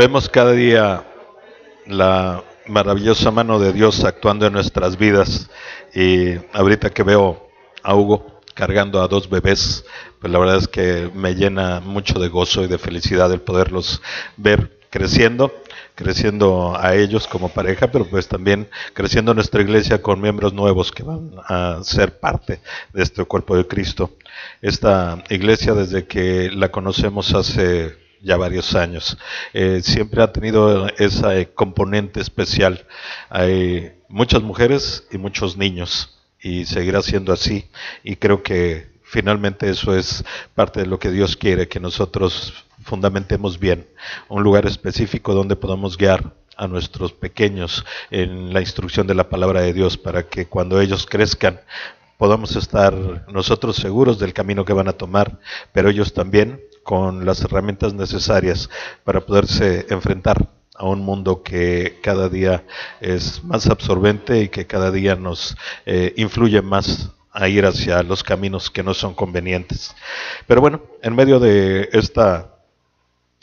Vemos cada día la maravillosa mano de Dios actuando en nuestras vidas. Y ahorita que veo a Hugo cargando a dos bebés, pues la verdad es que me llena mucho de gozo y de felicidad el poderlos ver creciendo a ellos como pareja, pero pues también creciendo nuestra iglesia con miembros nuevos que van a ser parte de este cuerpo de Cristo. Esta iglesia, desde que la conocemos hace ya varios años, siempre ha tenido esa componente especial. Hay muchas mujeres y muchos niños y seguirá siendo así, y creo que finalmente eso es parte de lo que Dios quiere, que nosotros fundamentemos bien un lugar específico donde podamos guiar a nuestros pequeños en la instrucción de la palabra de Dios, para que cuando ellos crezcan podamos estar nosotros seguros del camino que van a tomar, pero ellos también con las herramientas necesarias para poderse enfrentar a un mundo que cada día es más absorbente y que cada día nos influye más a ir hacia los caminos que no son convenientes. Pero bueno, en medio de esta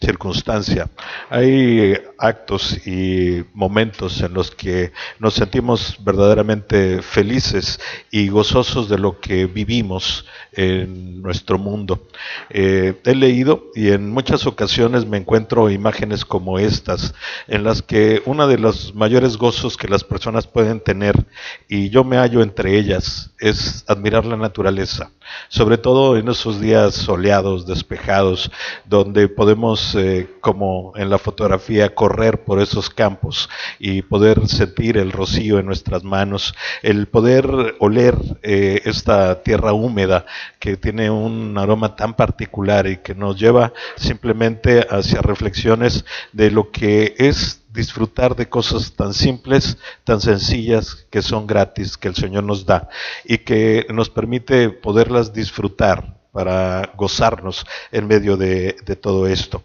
circunstancia, hay actos y momentos en los que nos sentimos verdaderamente felices y gozosos de lo que vivimos en nuestro mundo. He leído y en muchas ocasiones me encuentro imágenes como estas, en las que uno de los mayores gozos que las personas pueden tener, y yo me hallo entre ellas, es admirar la naturaleza, sobre todo en esos días soleados, despejados, donde podemos, como en la fotografía, correr por esos campos y poder sentir el rocío en nuestras manos, el poder oler esta tierra húmeda que tiene un aroma tan particular y que nos lleva simplemente hacia reflexiones de lo que es disfrutar de cosas tan simples, tan sencillas, que son gratis, que el Señor nos da y que nos permite poderlas disfrutar para gozarnos en medio de todo esto.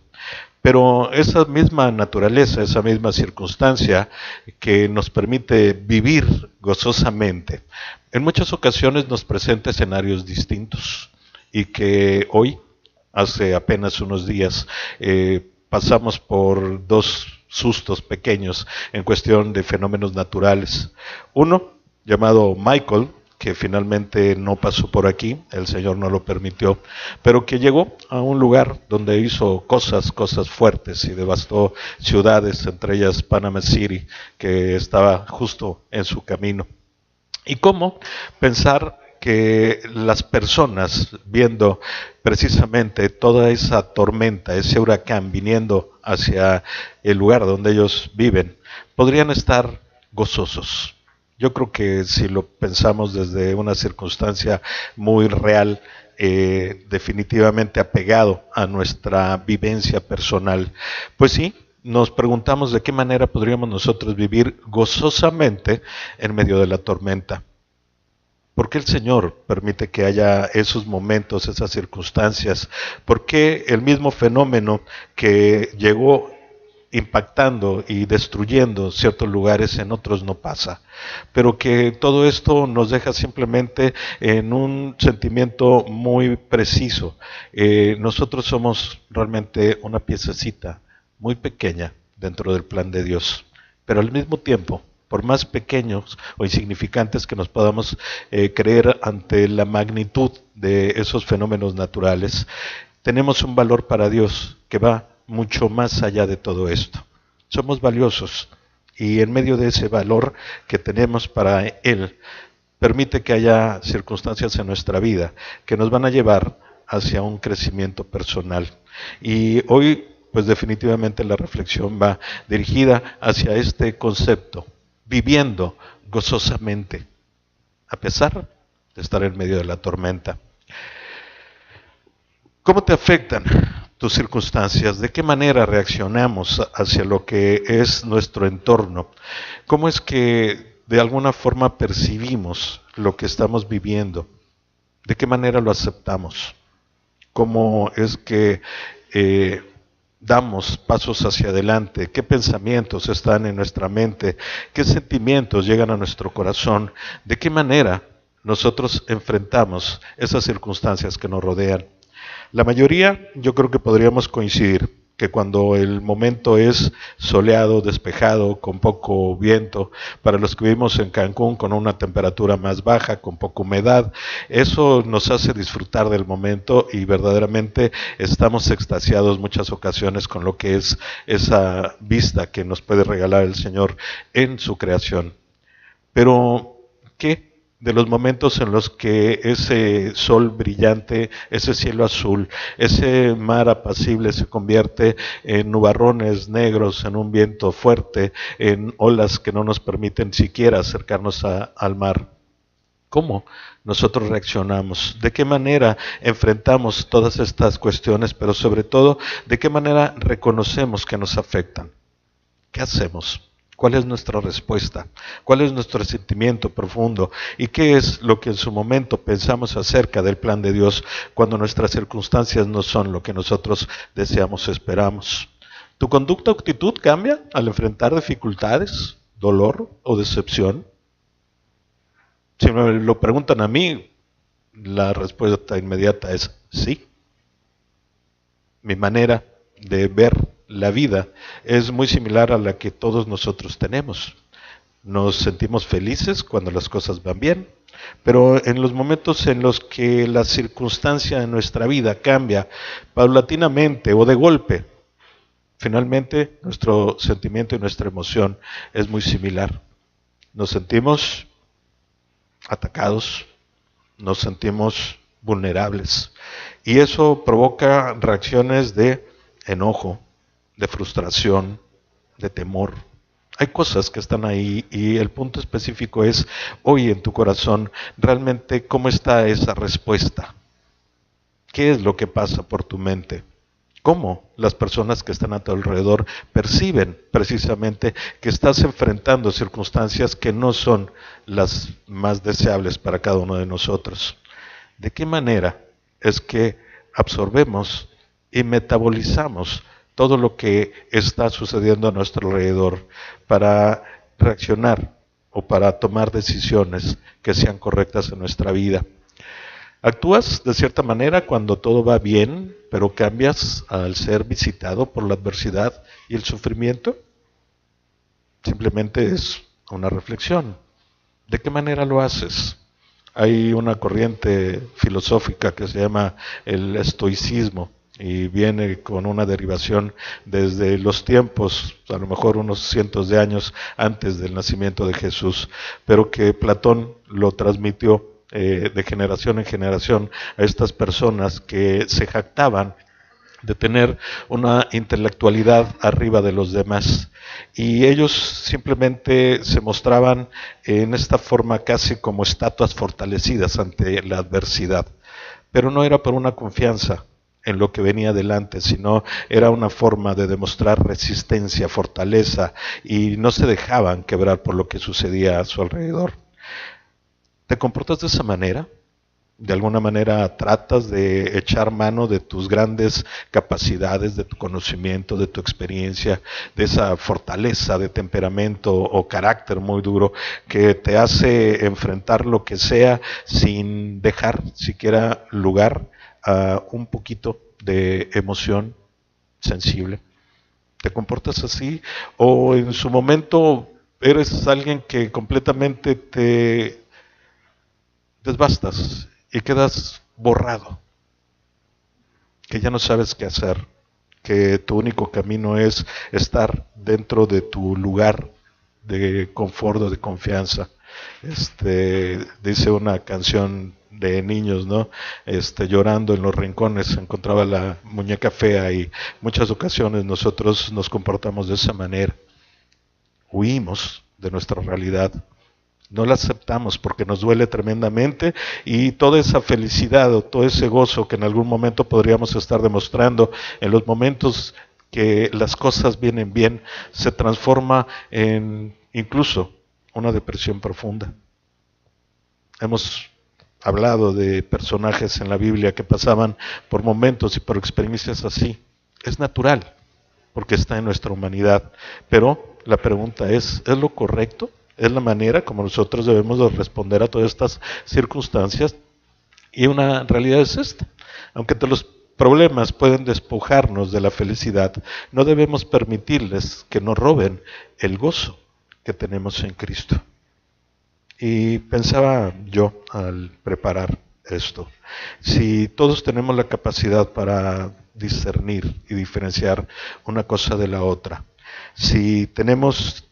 Pero esa misma naturaleza, esa misma circunstancia que nos permite vivir gozosamente, en muchas ocasiones nos presenta escenarios distintos, y que hoy, hace apenas unos días, pasamos por dos sustos pequeños en cuestión de fenómenos naturales. Uno, llamado Michael, que finalmente no pasó por aquí, el Señor no lo permitió, pero que llegó a un lugar donde hizo cosas fuertes y devastó ciudades, entre ellas Panama City, que estaba justo en su camino. ¿Y cómo pensar que las personas, viendo precisamente toda esa tormenta, ese huracán viniendo hacia el lugar donde ellos viven, podrían estar gozosos? Yo creo que si lo pensamos desde una circunstancia muy real, definitivamente apegado a nuestra vivencia personal, pues sí, nos preguntamos de qué manera podríamos nosotros vivir gozosamente en medio de la tormenta. ¿Por qué el Señor permite que haya esos momentos, esas circunstancias? ¿Por qué el mismo fenómeno que llegó impactando y destruyendo ciertos lugares en otros no pasa? Pero que todo esto nos deja simplemente en un sentimiento muy preciso. Nosotros somos realmente una piececita muy pequeña dentro del plan de Dios, pero al mismo tiempo, por más pequeños o insignificantes que nos podamos creer ante la magnitud de esos fenómenos naturales, tenemos un valor para Dios que va mucho más allá de todo esto. Somos valiosos, y en medio de ese valor que tenemos para Él, permite que haya circunstancias en nuestra vida que nos van a llevar hacia un crecimiento personal. Y hoy, pues definitivamente la reflexión va dirigida hacia este concepto: viviendo gozosamente, a pesar de estar en medio de la tormenta. ¿Cómo te afectan tus circunstancias? ¿De qué manera reaccionamos hacia lo que es nuestro entorno? ¿Cómo es que de alguna forma percibimos lo que estamos viviendo? ¿De qué manera lo aceptamos? ¿Cómo es que damos pasos hacia adelante? ¿Qué pensamientos están en nuestra mente? ¿Qué sentimientos llegan a nuestro corazón? ¿De qué manera nosotros enfrentamos esas circunstancias que nos rodean? La mayoría, yo creo que podríamos coincidir que cuando el momento es soleado, despejado, con poco viento, para los que vivimos en Cancún con una temperatura más baja, con poca humedad, eso nos hace disfrutar del momento y verdaderamente estamos extasiados muchas ocasiones con lo que es esa vista que nos puede regalar el Señor en su creación. Pero, ¿qué de los momentos en los que ese sol brillante, ese cielo azul, ese mar apacible se convierte en nubarrones negros, en un viento fuerte, en olas que no nos permiten siquiera acercarnos al mar? ¿Cómo nosotros reaccionamos? ¿De qué manera enfrentamos todas estas cuestiones? Pero sobre todo, ¿de qué manera reconocemos que nos afectan? ¿Qué hacemos? ¿Cuál es nuestra respuesta? ¿Cuál es nuestro sentimiento profundo? ¿Y qué es lo que en su momento pensamos acerca del plan de Dios cuando nuestras circunstancias no son lo que nosotros deseamos o esperamos? ¿Tu conducta o actitud cambia al enfrentar dificultades, dolor o decepción? Si me lo preguntan a mí, la respuesta inmediata es sí. Mi manera de ver la vida es muy similar a la que todos nosotros tenemos. Nos sentimos felices cuando las cosas van bien, pero en los momentos en los que la circunstancia de nuestra vida cambia paulatinamente o de golpe, finalmente nuestro sentimiento y nuestra emoción es muy similar. Nos sentimos atacados, nos sentimos vulnerables y eso provoca reacciones de enojo, de frustración, de temor. Hay cosas que están ahí y el punto específico es, hoy en tu corazón, realmente cómo está esa respuesta. ¿Qué es lo que pasa por tu mente? ¿Cómo las personas que están a tu alrededor perciben precisamente que estás enfrentando circunstancias que no son las más deseables para cada uno de nosotros? ¿De qué manera es que absorbemos y metabolizamos todo lo que está sucediendo a nuestro alrededor para reaccionar o para tomar decisiones que sean correctas en nuestra vida? ¿Actúas de cierta manera cuando todo va bien, pero cambias al ser visitado por la adversidad y el sufrimiento? Simplemente es una reflexión. ¿De qué manera lo haces? Hay una corriente filosófica que se llama el estoicismo y viene con una derivación desde los tiempos, a lo mejor unos cientos de años antes del nacimiento de Jesús, pero que Platón lo transmitió de generación en generación a estas personas que se jactaban de tener una intelectualidad arriba de los demás. Y ellos simplemente se mostraban en esta forma casi como estatuas fortalecidas ante la adversidad. Pero no era por una confianza en lo que venía adelante, sino era una forma de demostrar resistencia, fortaleza, y no se dejaban quebrar por lo que sucedía a su alrededor. ¿Te comportas de esa manera? ¿De alguna manera tratas de echar mano de tus grandes capacidades, de tu conocimiento, de tu experiencia, de esa fortaleza de temperamento o carácter muy duro que te hace enfrentar lo que sea sin dejar siquiera lugar a un poquito de emoción sensible? ¿Te comportas así? ¿O en su momento eres alguien que completamente te desbastas y quedas borrado, que ya no sabes qué hacer, que tu único camino es estar dentro de tu lugar de confort o de confianza? Dice una canción de niños, ¿no? Llorando en los rincones se encontraba la muñeca fea, y muchas ocasiones nosotros nos comportamos de esa manera. Huimos de nuestra realidad. No la aceptamos porque nos duele tremendamente, y toda esa felicidad o todo ese gozo que en algún momento podríamos estar demostrando en los momentos que las cosas vienen bien, se transforma en incluso una depresión profunda. Hemos hablado de personajes en la Biblia que pasaban por momentos y por experiencias así. Es natural porque está en nuestra humanidad, pero la pregunta ¿es lo correcto? ¿Es la manera como nosotros debemos de responder a todas estas circunstancias? Y una realidad es esta. Aunque te los problemas pueden despojarnos de la felicidad, no debemos permitirles que nos roben el gozo que tenemos en Cristo. Y pensaba yo al preparar esto, si todos tenemos la capacidad para discernir y diferenciar una cosa de la otra, si tenemos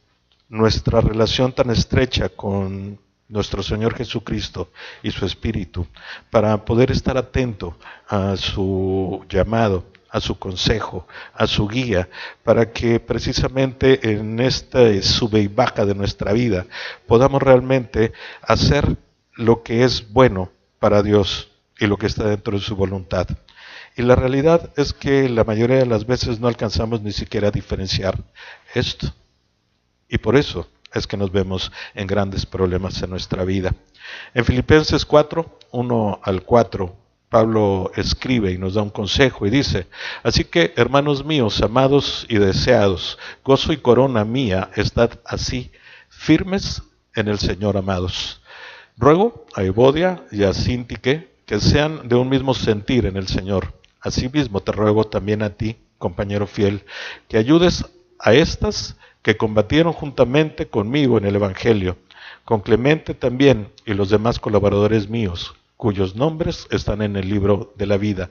nuestra relación tan estrecha con nuestro Señor Jesucristo y su Espíritu, para poder estar atento a su llamado, a su consejo, a su guía, para que precisamente en esta sube y baja de nuestra vida podamos realmente hacer lo que es bueno para Dios y lo que está dentro de su voluntad. Y la realidad es que la mayoría de las veces no alcanzamos ni siquiera a diferenciar esto. Y por eso es que nos vemos en grandes problemas en nuestra vida. En Filipenses 4, 1 al 4, Pablo escribe y nos da un consejo y dice: así que, hermanos míos, amados y deseados, gozo y corona mía, estad así firmes en el Señor, amados. Ruego a Evodia y a Síntique que sean de un mismo sentir en el Señor. Asimismo te ruego también a ti, compañero fiel, que ayudes a estas que combatieron juntamente conmigo en el Evangelio, con Clemente también y los demás colaboradores míos, cuyos nombres están en el libro de la vida.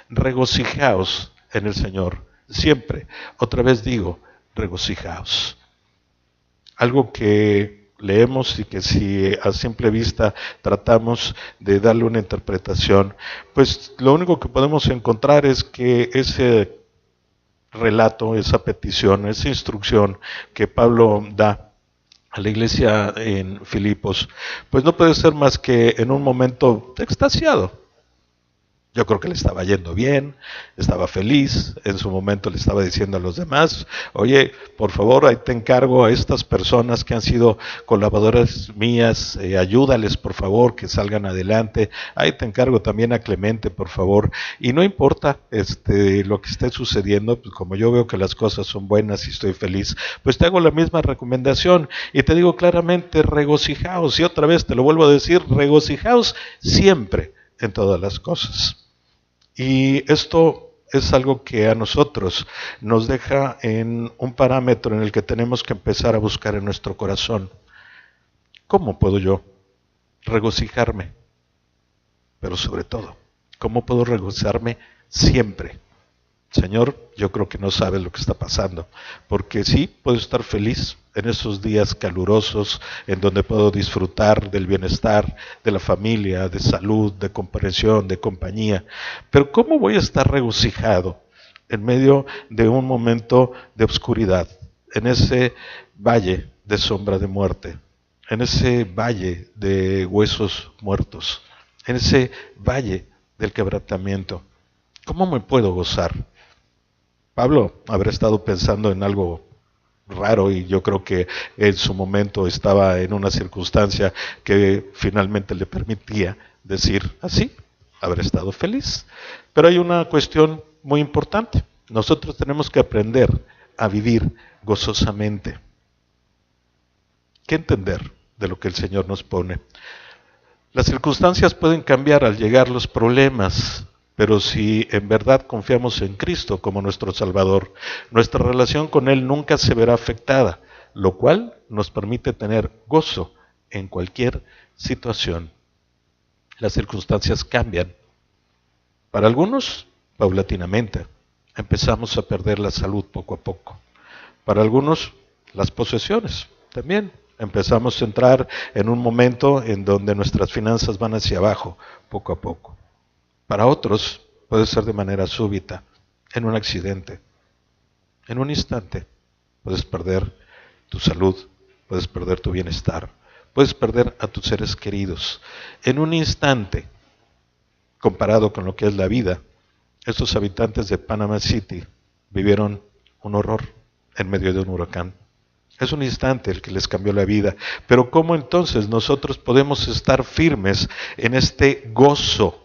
Regocijaos en el Señor. Siempre, otra vez digo, regocijaos. Algo que leemos y que si a simple vista tratamos de darle una interpretación, pues lo único que podemos encontrar es que ese relato, esa petición, esa instrucción que Pablo da a la iglesia en Filipos, pues no puede ser más que en un momento extasiado. Yo creo que le estaba yendo bien, estaba feliz, en su momento le estaba diciendo a los demás: oye, por favor, ahí te encargo a estas personas que han sido colaboradoras mías, ayúdales por favor, que salgan adelante, ahí te encargo también a Clemente, por favor, y no importa lo que esté sucediendo, pues como yo veo que las cosas son buenas y estoy feliz, pues te hago la misma recomendación, y te digo claramente, regocijaos, y otra vez te lo vuelvo a decir, regocijaos siempre en todas las cosas. Y esto es algo que a nosotros nos deja en un parámetro en el que tenemos que empezar a buscar en nuestro corazón. ¿Cómo puedo yo regocijarme? Pero sobre todo, ¿cómo puedo regocijarme siempre? Señor, yo creo que no sabes lo que está pasando, porque sí, puedo estar feliz en esos días calurosos en donde puedo disfrutar del bienestar de la familia, de salud, de comprensión, de compañía, pero ¿cómo voy a estar regocijado en medio de un momento de oscuridad, en ese valle de sombra de muerte, en ese valle de huesos muertos, en ese valle del quebrantamiento? ¿Cómo me puedo gozar? Pablo habrá estado pensando en algo raro y yo creo que en su momento estaba en una circunstancia que finalmente le permitía decir así, habrá estado feliz. Pero hay una cuestión muy importante. Nosotros tenemos que aprender a vivir gozosamente. ¿Qué entender de lo que el Señor nos pone? Las circunstancias pueden cambiar al llegar los problemas, pero si en verdad confiamos en Cristo como nuestro Salvador, nuestra relación con Él nunca se verá afectada, lo cual nos permite tener gozo en cualquier situación. Las circunstancias cambian. Para algunos, paulatinamente, empezamos a perder la salud poco a poco. Para algunos, las posesiones también. Empezamos a entrar en un momento en donde nuestras finanzas van hacia abajo, poco a poco. Para otros puede ser de manera súbita, en un accidente. En un instante puedes perder tu salud, puedes perder tu bienestar, puedes perder a tus seres queridos. En un instante, comparado con lo que es la vida, estos habitantes de Panama City vivieron un horror en medio de un huracán. Es un instante el que les cambió la vida. Pero ¿cómo entonces nosotros podemos estar firmes en este gozo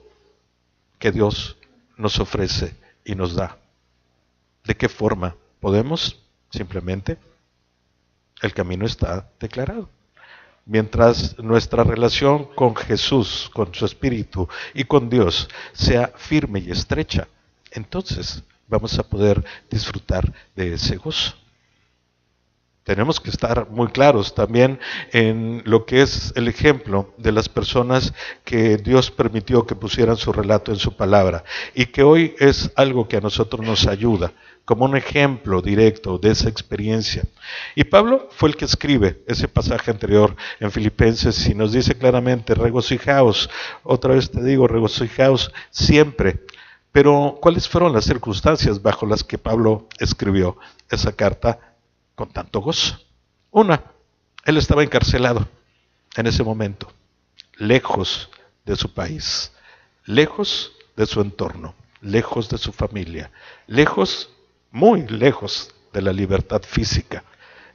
que Dios nos ofrece y nos da? ¿De qué forma podemos? Simplemente, el camino está declarado. Mientras nuestra relación con Jesús, con su Espíritu y con Dios sea firme y estrecha, entonces vamos a poder disfrutar de ese gozo. Tenemos que estar muy claros también en lo que es el ejemplo de las personas que Dios permitió que pusieran su relato en su palabra y que hoy es algo que a nosotros nos ayuda como un ejemplo directo de esa experiencia. Y Pablo fue el que escribe ese pasaje anterior en Filipenses y nos dice claramente, regocijaos, otra vez te digo, regocijaos siempre. Pero, ¿cuáles fueron las circunstancias bajo las que Pablo escribió esa carta con tanto gozo? Una, él estaba encarcelado en ese momento, lejos de su país, lejos de su entorno, lejos de su familia, lejos, muy lejos de la libertad física.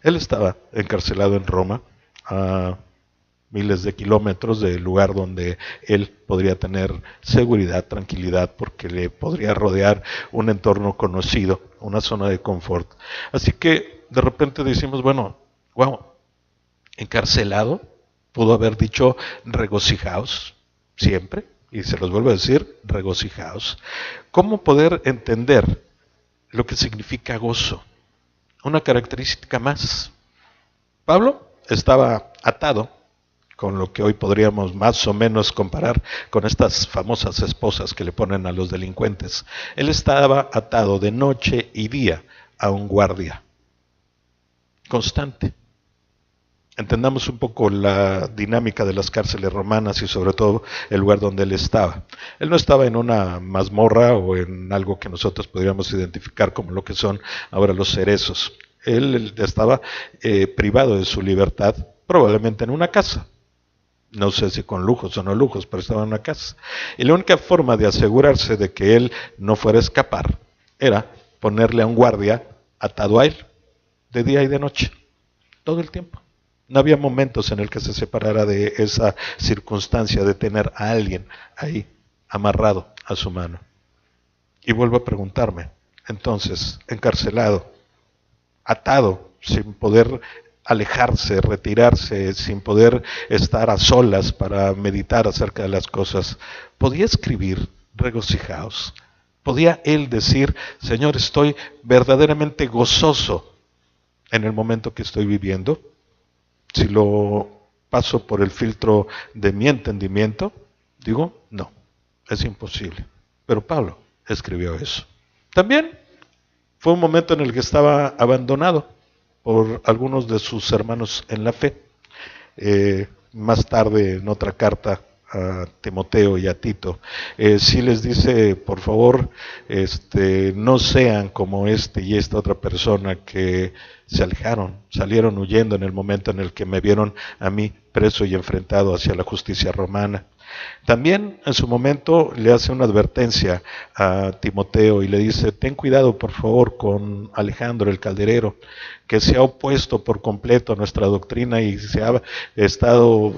Él estaba encarcelado en Roma, a miles de kilómetros del lugar donde él podría tener seguridad, tranquilidad, porque le podría rodear un entorno conocido, una zona de confort. Así que de repente decimos, bueno, wow, encarcelado, pudo haber dicho regocijaos siempre, y se los vuelvo a decir, regocijaos. ¿Cómo poder entender lo que significa gozo? Una característica más. Pablo estaba atado con lo que hoy podríamos más o menos comparar con estas famosas esposas que le ponen a los delincuentes. Él estaba atado de noche y día a un guardia constante. Entendamos un poco la dinámica de las cárceles romanas y sobre todo el lugar donde él estaba. Él no estaba en una mazmorra o en algo que nosotros podríamos identificar como lo que son ahora los cerezos. Él estaba privado de su libertad, probablemente en una casa. No sé si con lujos o no lujos, pero estaba en una casa. Y la única forma de asegurarse de que él no fuera a escapar era ponerle a un guardia atado a él, de día y de noche, todo el tiempo. No había momentos en el que se separara de esa circunstancia de tener a alguien ahí amarrado a su mano. Y vuelvo a preguntarme, entonces, encarcelado, atado, sin poder alejarse, retirarse, sin poder estar a solas para meditar acerca de las cosas, ¿podía escribir regocijaos? ¿Podía él decir, Señor, estoy verdaderamente gozoso en el momento que estoy viviendo? Si lo paso por el filtro de mi entendimiento, digo, no, es imposible. Pero Pablo escribió eso. También fue un momento en el que estaba abandonado por algunos de sus hermanos en la fe. Más tarde, en otra carta a Timoteo y a Tito, sí les dice, por favor, no sean como este y esta otra persona que se alejaron, salieron huyendo en el momento en el que me vieron a mí preso y enfrentado hacia la justicia romana. También en su momento le hace una advertencia a Timoteo y le dice, ten cuidado por favor con Alejandro el calderero, que se ha opuesto por completo a nuestra doctrina y se ha estado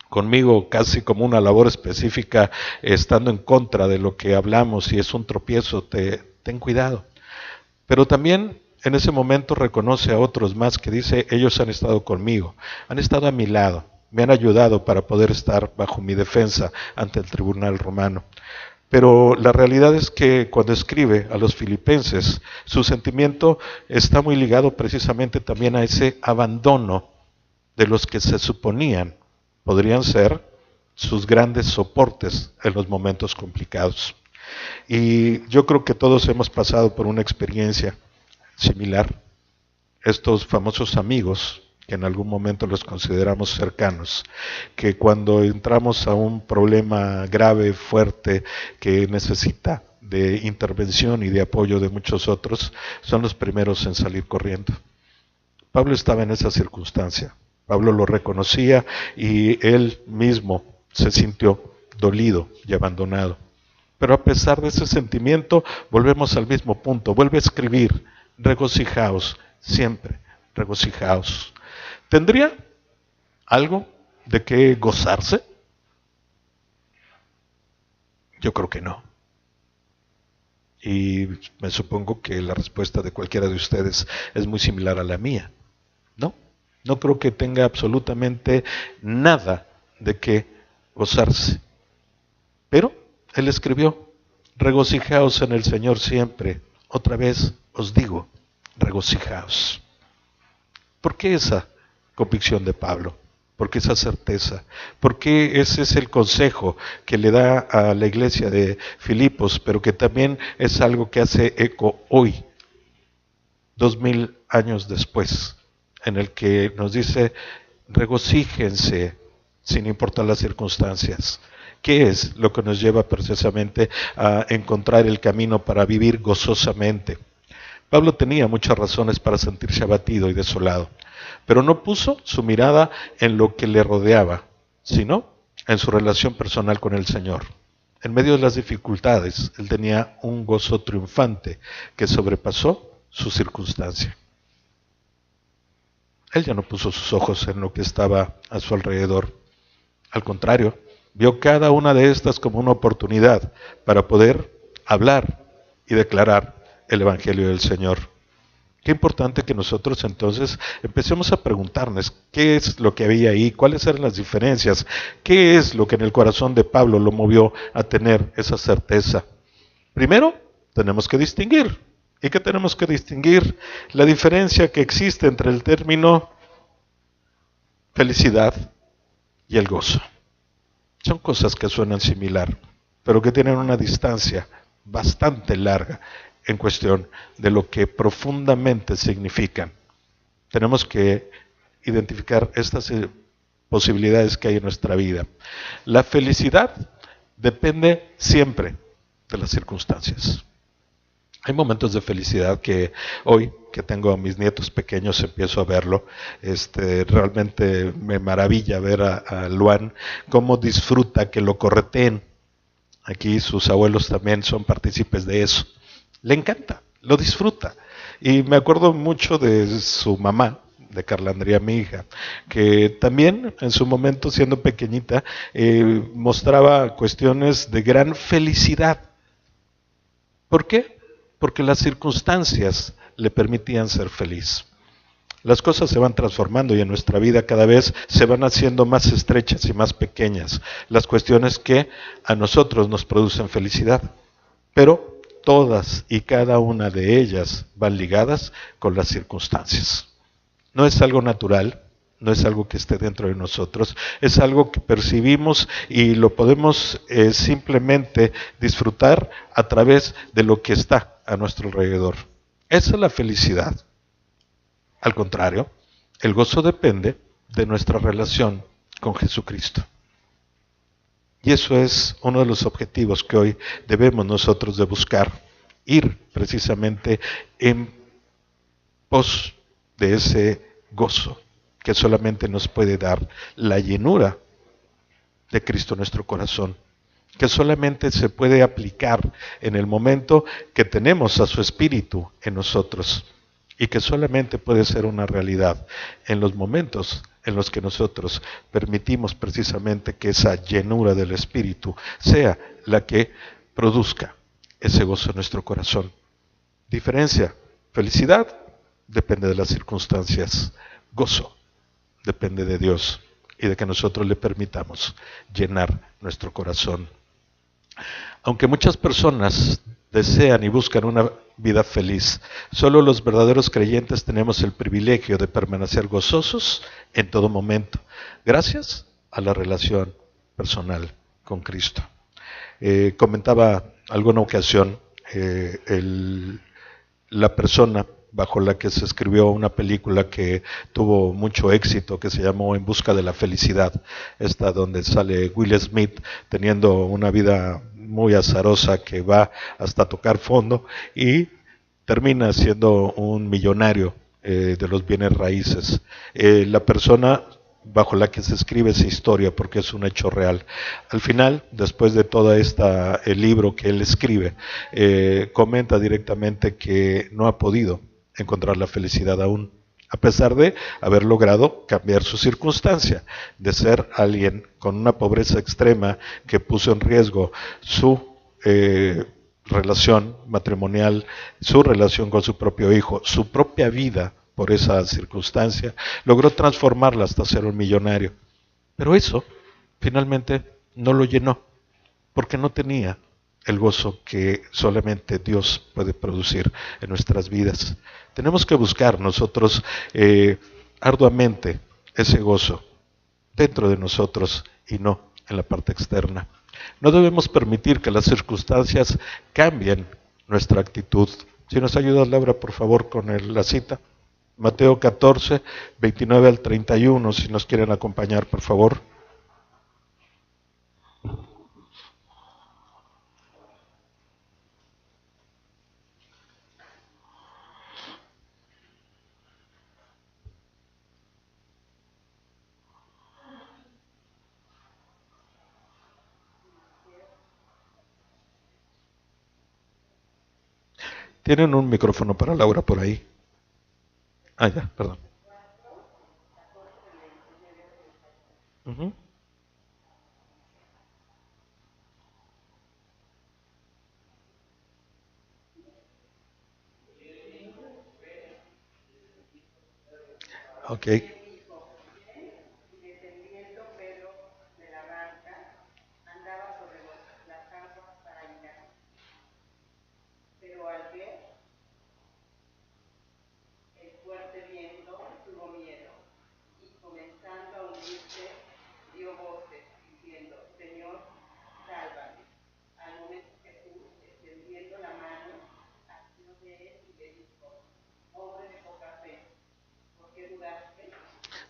conmigo casi como una labor específica, estando en contra de lo que hablamos y es un tropiezo, ten cuidado. Pero también en ese momento reconoce a otros más que dice, ellos han estado conmigo, han estado a mi lado, me han ayudado para poder estar bajo mi defensa ante el tribunal romano. Pero la realidad es que cuando escribe a los filipenses, su sentimiento está muy ligado precisamente también a ese abandono de los que se suponían podrían ser sus grandes soportes en los momentos complicados. Y yo creo que todos hemos pasado por una experiencia similar. Estos famosos amigos, que en algún momento los consideramos cercanos, que cuando entramos a un problema grave, fuerte, que necesita de intervención y de apoyo de muchos otros, son los primeros en salir corriendo. Pablo estaba en esa circunstancia. Pablo lo reconocía y él mismo se sintió dolido y abandonado. Pero a pesar de ese sentimiento, volvemos al mismo punto. Vuelve a escribir, regocijaos, siempre, regocijaos. ¿Tendría algo de qué gozarse? Yo creo que no. Y me supongo que la respuesta de cualquiera de ustedes es muy similar a la mía. No, no creo que tenga absolutamente nada de qué gozarse. Pero él escribió Regocijaos en el Señor siempre. Otra vez os digo, regocijaos. ¿Por qué esa convicción de Pablo? ¿Por qué esa certeza? ¿Por qué ese es el consejo que le da a la iglesia de Filipos, pero que también es algo que hace eco hoy, 2000 años después, en el que nos dice, regocíjense sin importar las circunstancias? ¿Qué es lo que nos lleva precisamente a encontrar el camino para vivir gozosamente? Pablo tenía muchas razones para sentirse abatido y desolado, pero no puso su mirada en lo que le rodeaba, sino en su relación personal con el Señor. En medio de las dificultades, él tenía un gozo triunfante que sobrepasó su circunstancia. Él ya no puso sus ojos en lo que estaba a su alrededor. Al contrario, vio cada una de estas como una oportunidad para poder hablar y declarar el Evangelio del Señor. Qué importante que nosotros entonces empecemos a preguntarnos qué es lo que había ahí, cuáles eran las diferencias, qué es lo que en el corazón de Pablo lo movió a tener esa certeza. Primero, tenemos que distinguir. ¿Y qué tenemos que distinguir? La diferencia que existe entre el término felicidad y el gozo. Son cosas que suenan similar, pero que tienen una distancia bastante larga en cuestión de lo que profundamente significan. Tenemos que identificar estas posibilidades que hay en nuestra vida. La felicidad depende siempre de las circunstancias. Hay momentos de felicidad que hoy, que tengo a mis nietos pequeños, empiezo a verlo. Realmente me maravilla ver a Luan cómo disfruta que lo correteen. Aquí sus abuelos también son partícipes de eso. Le encanta, lo disfruta. Y me acuerdo mucho de su mamá, de Carla Andrea, mi hija, que también en su momento, siendo pequeñita, mostraba cuestiones de gran felicidad. ¿Por qué? Porque las circunstancias le permitían ser feliz. Las cosas se van transformando y en nuestra vida cada vez se van haciendo más estrechas y más pequeñas las cuestiones que a nosotros nos producen felicidad. Pero todas y cada una de ellas van ligadas con las circunstancias. No es algo natural, no es algo que esté dentro de nosotros, es algo que percibimos y lo podemos simplemente disfrutar a través de lo que está a nuestro alrededor. Esa es la felicidad. Al contrario, el gozo depende de nuestra relación con Jesucristo. Y eso es uno de los objetivos que hoy debemos nosotros de buscar, ir precisamente en pos de ese gozo que solamente nos puede dar la llenura de Cristo en nuestro corazón, que solamente se puede aplicar en el momento que tenemos a su Espíritu en nosotros y que solamente puede ser una realidad en los momentos en los que nosotros permitimos precisamente que esa llenura del Espíritu sea la que produzca ese gozo en nuestro corazón. Diferencia, felicidad depende de las circunstancias, gozo depende de Dios y de que nosotros le permitamos llenar nuestro corazón. Aunque muchas personas desean y buscan una vida feliz, solo los verdaderos creyentes tenemos el privilegio de permanecer gozosos en todo momento, gracias a la relación personal con Cristo. Comentaba alguna ocasión la persona bajo la que se escribió una película que tuvo mucho éxito, que se llamó En busca de la felicidad, esta donde sale Will Smith teniendo una vida muy azarosa que va hasta tocar fondo y termina siendo un millonario de los bienes raíces. La persona bajo la que se escribe esa historia, porque es un hecho real. Al final, después de todo el libro que él escribe, comenta directamente que no ha podido encontrar la felicidad aún, a pesar de haber logrado cambiar su circunstancia, de ser alguien con una pobreza extrema que puso en riesgo su relación matrimonial, su relación con su propio hijo, su propia vida por esa circunstancia, logró transformarla hasta ser un millonario. Pero eso finalmente no lo llenó, porque no tenía el gozo que solamente Dios puede producir en nuestras vidas. Tenemos que buscar nosotros arduamente ese gozo dentro de nosotros y no en la parte externa. No debemos permitir que las circunstancias cambien nuestra actitud. Si nos ayudas, Laura, por favor, con la cita. Mateo 14, 29 al 31, si nos quieren acompañar, por favor. ¿Tienen un micrófono para Laura por ahí? Ah, ya, perdón. Uh-huh. Ok.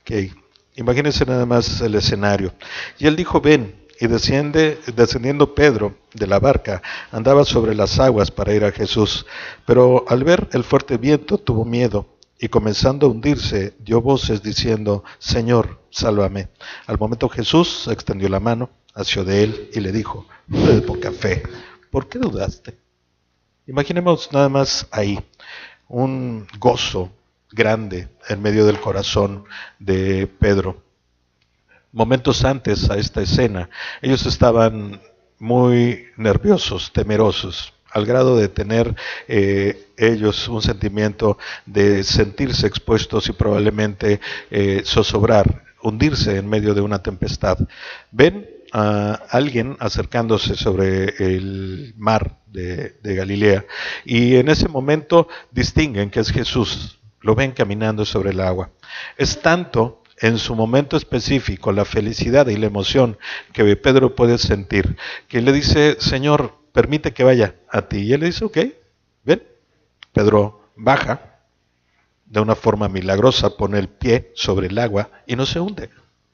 Ok, imagínense nada más el escenario. Y él dijo, ven, y descendiendo Pedro de la barca, andaba sobre las aguas para ir a Jesús. Pero al ver el fuerte viento tuvo miedo, y comenzando a hundirse, dio voces diciendo, Señor, sálvame. Al momento Jesús extendió la mano, asió de él, y le dijo, hombre de poca fe, ¿por qué dudaste? Imaginemos nada más ahí un gozo grande en medio del corazón de Pedro. Momentos antes a esta escena, ellos estaban muy nerviosos, temerosos, al grado de tener ellos un sentimiento de sentirse expuestos y probablemente zozobrar, hundirse en medio de una tempestad. Ven a alguien acercándose sobre el mar de Galilea y en ese momento distinguen que es Jesús, lo ven caminando sobre el agua. Es tanto en su momento específico la felicidad y la emoción que Pedro puede sentir, que le dice, Señor, permite que vaya a ti. Y él le dice, ok, ven. Pedro baja de una forma milagrosa, pone el pie sobre el agua y no se hunde.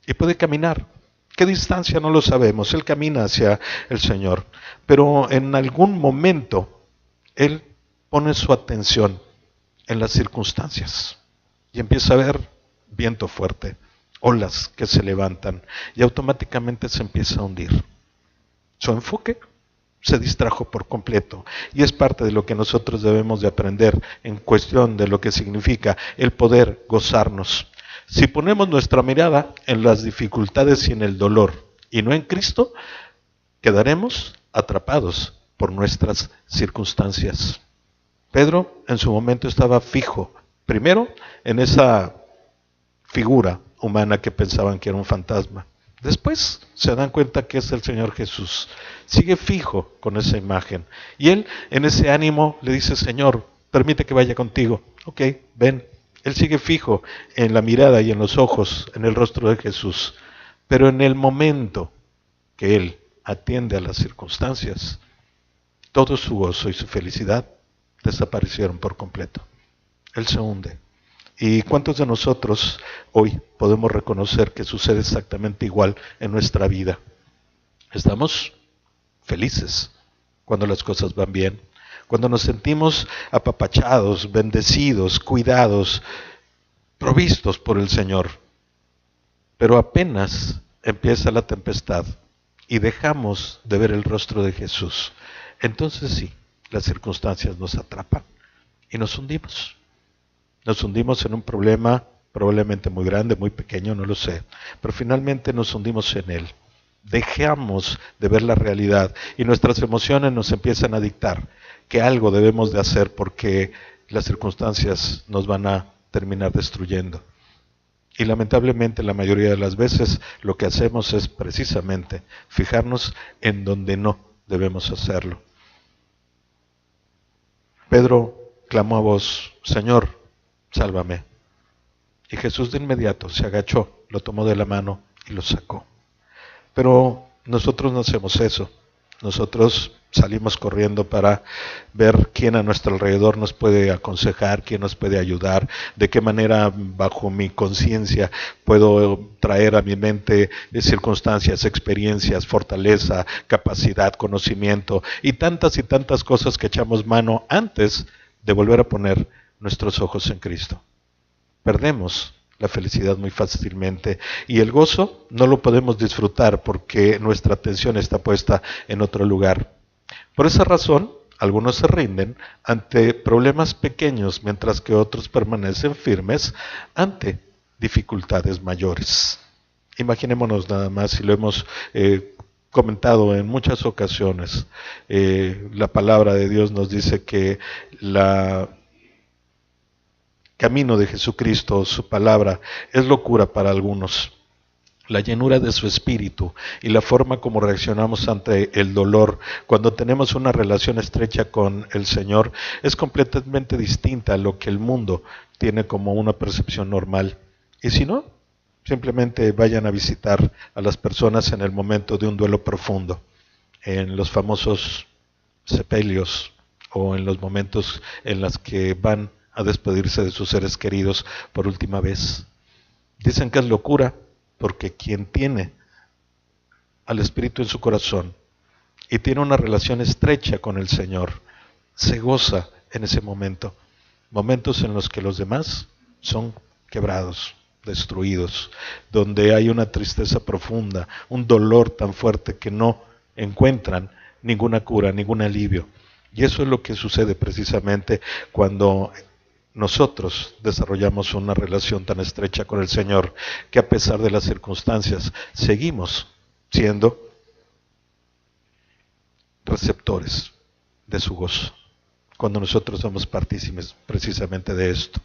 Y puede caminar. ¿Qué distancia? No lo sabemos. Él camina hacia el Señor. Pero en algún momento, él pone su atención en las circunstancias y empieza a ver viento fuerte, olas que se levantan y automáticamente se empieza a hundir. Su enfoque se distrajo por completo y es parte de lo que nosotros debemos de aprender en cuestión de lo que significa el poder gozarnos. Si ponemos nuestra mirada en las dificultades y en el dolor y no en Cristo, quedaremos atrapados por nuestras circunstancias. Pedro en su momento estaba fijo, primero en esa figura humana que pensaban que era un fantasma. Después se dan cuenta que es el Señor Jesús. Sigue fijo con esa imagen. Y él en ese ánimo le dice, Señor, permite que vaya contigo. Ok, ven. Él sigue fijo en la mirada y en los ojos, en el rostro de Jesús. Pero en el momento que él atiende a las circunstancias, todo su gozo y su felicidad desaparecieron por completo. Él se hunde. ¿Y cuántos de nosotros hoy podemos reconocer que sucede exactamente igual en nuestra vida? Estamos felices cuando las cosas van bien, cuando nos sentimos apapachados, bendecidos, cuidados, provistos por el Señor. Pero apenas empieza la tempestad y dejamos de ver el rostro de Jesús, entonces sí, las circunstancias nos atrapan y nos hundimos. Nos hundimos en un problema probablemente muy grande, muy pequeño, no lo sé, pero finalmente nos hundimos en él. Dejamos de ver la realidad y nuestras emociones nos empiezan a dictar que algo debemos de hacer porque las circunstancias nos van a terminar destruyendo. Y lamentablemente la mayoría de las veces lo que hacemos es precisamente fijarnos en donde no debemos hacerlo. Pedro clamó a voz: Señor, sálvame. Y Jesús de inmediato se agachó, lo tomó de la mano y lo sacó. Pero nosotros no hacemos eso. Nosotros salimos corriendo para ver quién a nuestro alrededor nos puede aconsejar, quién nos puede ayudar, de qué manera bajo mi conciencia puedo traer a mi mente circunstancias, experiencias, fortaleza, capacidad, conocimiento y tantas cosas que echamos mano antes de volver a poner nuestros ojos en Cristo. Perdemos la felicidad muy fácilmente y el gozo no lo podemos disfrutar porque nuestra atención está puesta en otro lugar. Por esa razón, algunos se rinden ante problemas pequeños mientras que otros permanecen firmes ante dificultades mayores. Imaginémonos nada más, y lo hemos comentado en muchas ocasiones, la palabra de Dios nos dice que la camino de Jesucristo, su palabra, es locura para algunos. La llenura de su espíritu y la forma como reaccionamos ante el dolor cuando tenemos una relación estrecha con el Señor es completamente distinta a lo que el mundo tiene como una percepción normal. Y si no, simplemente vayan a visitar a las personas en el momento de un duelo profundo, en los famosos sepelios o en los momentos en los que van a despedirse de sus seres queridos por última vez. Dicen que es locura porque quien tiene al Espíritu en su corazón y tiene una relación estrecha con el Señor, se goza en ese momento. Momentos en los que los demás son quebrados, destruidos, donde hay una tristeza profunda, un dolor tan fuerte que no encuentran ninguna cura, ningún alivio. Y eso es lo que sucede precisamente cuando nosotros desarrollamos una relación tan estrecha con el Señor que a pesar de las circunstancias seguimos siendo receptores de su gozo, cuando nosotros somos partícipes precisamente de esto.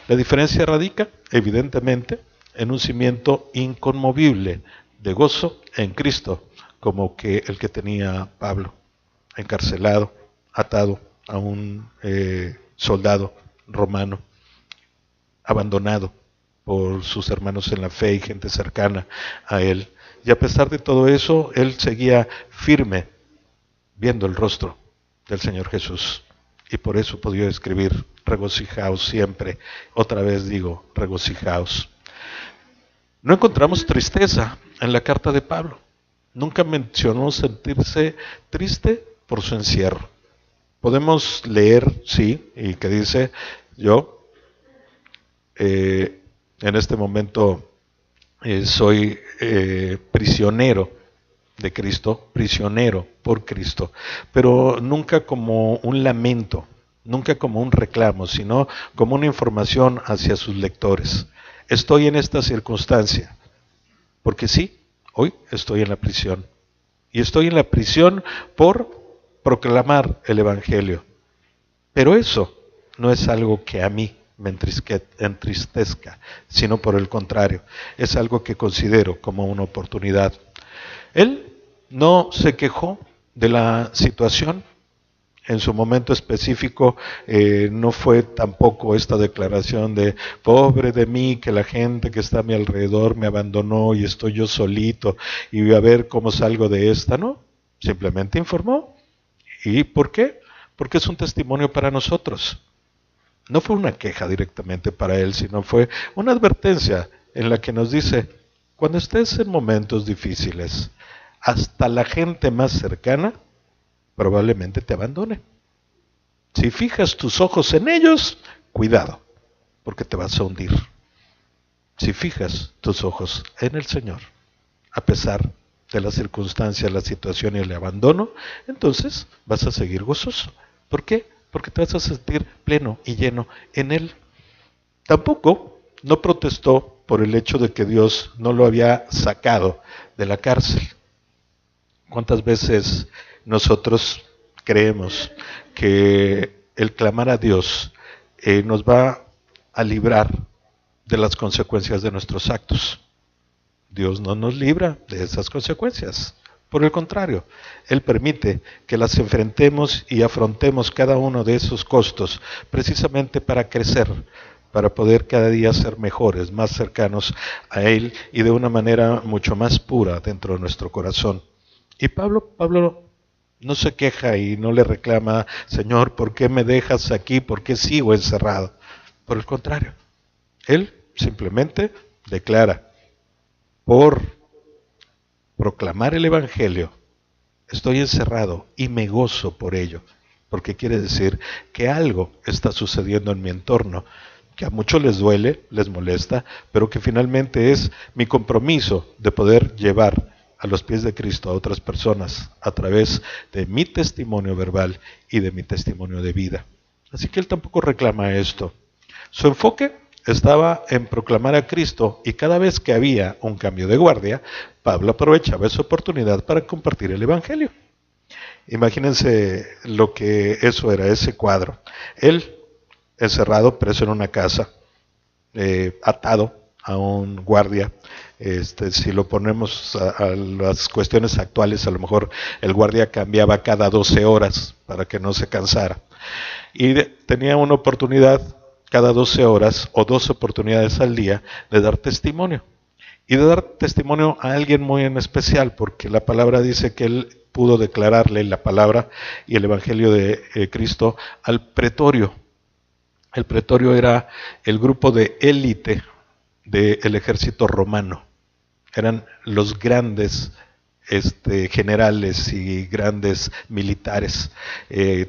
La diferencia radica, evidentemente, en un cimiento inconmovible de gozo en Cristo, como que el que tenía Pablo, encarcelado, atado a un soldado romano, abandonado por sus hermanos en la fe y gente cercana a él. Y a pesar de todo eso, él seguía firme, viendo el rostro del Señor Jesús. Y por eso podía escribir: regocijaos siempre. Otra vez digo, regocijaos. No encontramos tristeza en la carta de Pablo. Nunca mencionó sentirse triste por su encierro. Podemos leer, sí, y que dice: yo en este momento soy prisionero de Cristo, prisionero por Cristo, pero nunca como un lamento, nunca como un reclamo, sino como una información hacia sus lectores. Estoy en esta circunstancia, porque sí, hoy estoy en la prisión, y estoy en la prisión por proclamar el Evangelio. Pero eso no es algo que a mí me entristezca, sino por el contrario, es algo que considero como una oportunidad. Él no se quejó de la situación. En su momento específico no fue tampoco esta declaración de pobre de mí, que la gente que está a mi alrededor me abandonó y estoy yo solito y voy a ver cómo salgo de esta, ¿no? Simplemente informó. ¿Y por qué? Porque es un testimonio para nosotros. No fue una queja directamente para él, sino fue una advertencia en la que nos dice: cuando estés en momentos difíciles, hasta la gente más cercana probablemente te abandone. Si fijas tus ojos en ellos, cuidado, porque te vas a hundir. Si fijas tus ojos en el Señor, a pesar de las circunstancias, la situación y el abandono, entonces vas a seguir gozoso. ¿Por qué? Porque te vas a sentir pleno y lleno en Él. Tampoco no protestó por el hecho de que Dios no lo había sacado de la cárcel. ¿Cuántas veces nosotros creemos que el clamar a Dios nos va a librar de las consecuencias de nuestros actos? Dios no nos libra de esas consecuencias. Por el contrario, Él permite que las enfrentemos y afrontemos cada uno de esos costos precisamente para crecer, para poder cada día ser mejores, más cercanos a Él y de una manera mucho más pura dentro de nuestro corazón. Y Pablo no se queja y no le reclama, Señor, ¿por qué me dejas aquí? ¿Por qué sigo encerrado? Por el contrario, Él simplemente declara, por proclamar el Evangelio, estoy encerrado y me gozo por ello, porque quiere decir que algo está sucediendo en mi entorno, que a muchos les duele, les molesta, pero que finalmente es mi compromiso de poder llevar a los pies de Cristo a otras personas a través de mi testimonio verbal y de mi testimonio de vida. Así que él tampoco reclama esto. Su enfoque estaba en proclamar a Cristo y cada vez que había un cambio de guardia, Pablo aprovechaba esa oportunidad para compartir el Evangelio. Imagínense lo que eso era, ese cuadro. Él encerrado, preso en una casa, atado a un guardia. Si lo ponemos a las cuestiones actuales, a lo mejor el guardia cambiaba cada 12 horas para que no se cansara. Y tenía una oportunidad cada 12 horas o 2 oportunidades al día de dar testimonio. Y de dar testimonio a alguien muy en especial, porque la palabra dice que él pudo declararle la palabra y el Evangelio de Cristo al pretorio. El pretorio era el grupo de élite del ejército romano. Eran los grandes generales y grandes militares.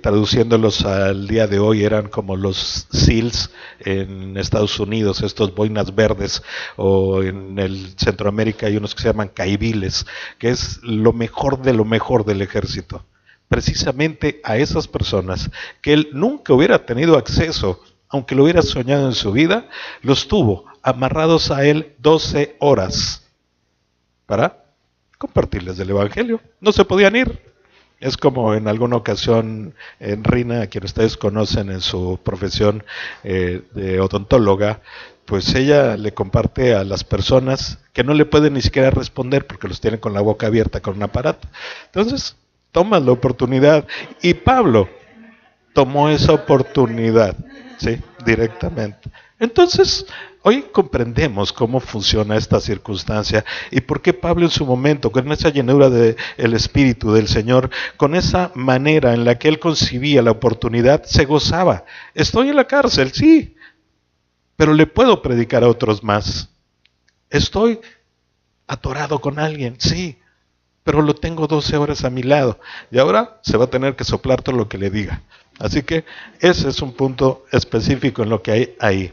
Traduciéndolos al día de hoy eran como los SEALs en Estados Unidos, estos boinas verdes, o en el Centroamérica hay unos que se llaman caiviles, que es lo mejor del ejército. Precisamente a esas personas que él nunca hubiera tenido acceso, aunque lo hubiera soñado en su vida, los tuvo amarrados a él 12 horas para compartirles del Evangelio. No se podían ir. Es como en alguna ocasión en Rina, a quien ustedes conocen en su profesión de odontóloga, pues ella le comparte a las personas que no le pueden ni siquiera responder porque los tienen con la boca abierta con un aparato. Entonces, toman la oportunidad. Y Pablo tomó esa oportunidad, ¿sí? Directamente. Entonces, hoy comprendemos cómo funciona esta circunstancia y por qué Pablo en su momento, con esa llenura del Espíritu del Señor, con esa manera en la que él concibía la oportunidad, se gozaba. Estoy en la cárcel, sí, pero le puedo predicar a otros más. Estoy atorado con alguien, sí, pero lo tengo 12 horas a mi lado y ahora se va a tener que soplar todo lo que le diga. Así que ese es un punto específico en lo que hay ahí.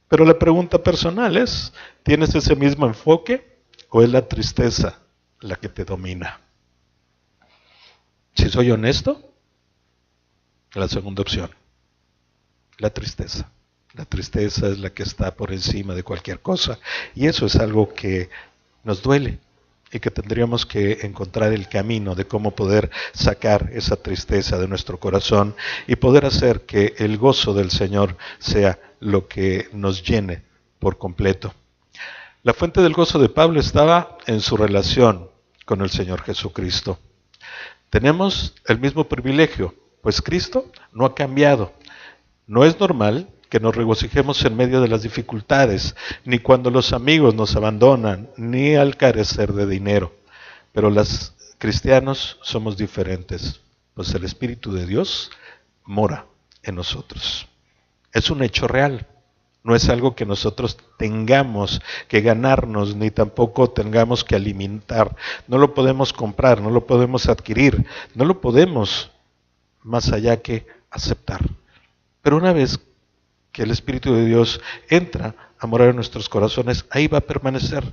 Pero la pregunta personal es, ¿tienes ese mismo enfoque o es la tristeza la que te domina? Si soy honesto, la segunda opción, la tristeza. La tristeza es la que está por encima de cualquier cosa y eso es algo que nos duele y que tendríamos que encontrar el camino de cómo poder sacar esa tristeza de nuestro corazón y poder hacer que el gozo del Señor sea lo que nos llene por completo. La fuente del gozo de Pablo estaba en su relación con el Señor Jesucristo. Tenemos el mismo privilegio, pues Cristo no ha cambiado. No es normal que nos regocijemos en medio de las dificultades, ni cuando los amigos nos abandonan, ni al carecer de dinero. Pero los cristianos somos diferentes, pues el Espíritu de Dios mora en nosotros. Es un hecho real, no es algo que nosotros tengamos que ganarnos, ni tampoco tengamos que alimentar. No lo podemos comprar, no lo podemos adquirir, no lo podemos más allá que aceptar. Pero una vez que el Espíritu de Dios entra a morar en nuestros corazones, ahí va a permanecer.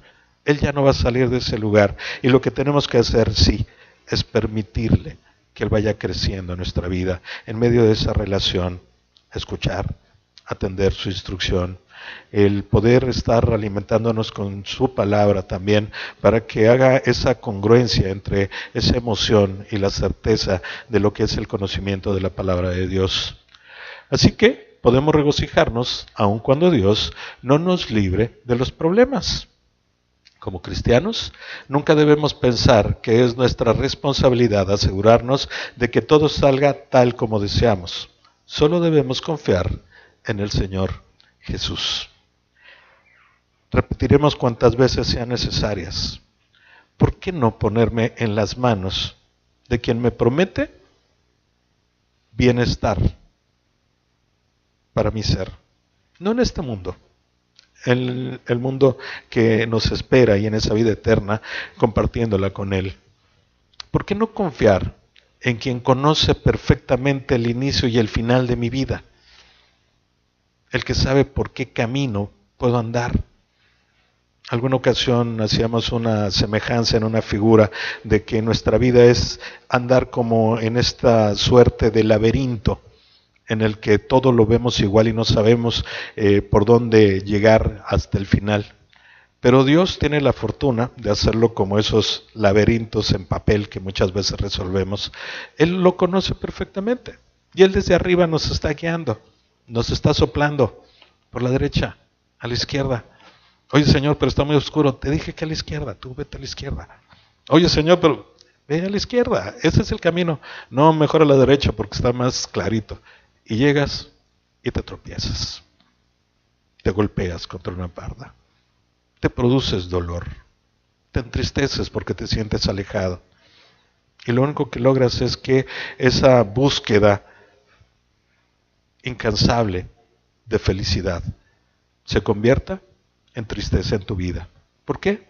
Él ya no va a salir de ese lugar. Y lo que tenemos que hacer, sí, es permitirle que Él vaya creciendo en nuestra vida, en medio de esa relación, escuchar, atender su instrucción, el poder estar alimentándonos con su palabra también, para que haga esa congruencia entre esa emoción y la certeza de lo que es el conocimiento de la palabra de Dios. Así que podemos regocijarnos aun cuando Dios no nos libre de los problemas. Como cristianos, nunca debemos pensar que es nuestra responsabilidad asegurarnos de que todo salga tal como deseamos. Solo debemos confiar en el Señor Jesús. Repetiremos cuantas veces sean necesarias. ¿Por qué no ponerme en las manos de quien me promete bienestar para mi ser? No en este mundo, en el mundo que nos espera y en esa vida eterna, compartiéndola con Él. ¿Por qué no confiar en quien conoce perfectamente el inicio y el final de mi vida? El que sabe por qué camino puedo andar. Alguna ocasión hacíamos una semejanza en una figura de que nuestra vida es andar como en esta suerte de laberinto en el que todo lo vemos igual y no sabemos por dónde llegar hasta el final. Pero Dios tiene la fortuna de hacerlo como esos laberintos en papel que muchas veces resolvemos. Él lo conoce perfectamente y Él desde arriba nos está guiando, nos está soplando por la derecha, a la izquierda. Oye, Señor, pero está muy oscuro. Te dije que a la izquierda, tú vete a la izquierda. Oye, Señor, pero ve a la izquierda, ese es el camino. No, mejor a la derecha porque está más clarito. Y llegas y te tropiezas. Te golpeas contra una barda. Te produces dolor. Te entristeces porque te sientes alejado. Y lo único que logras es que esa búsqueda incansable de felicidad se convierta en tristeza en tu vida. ¿Por qué?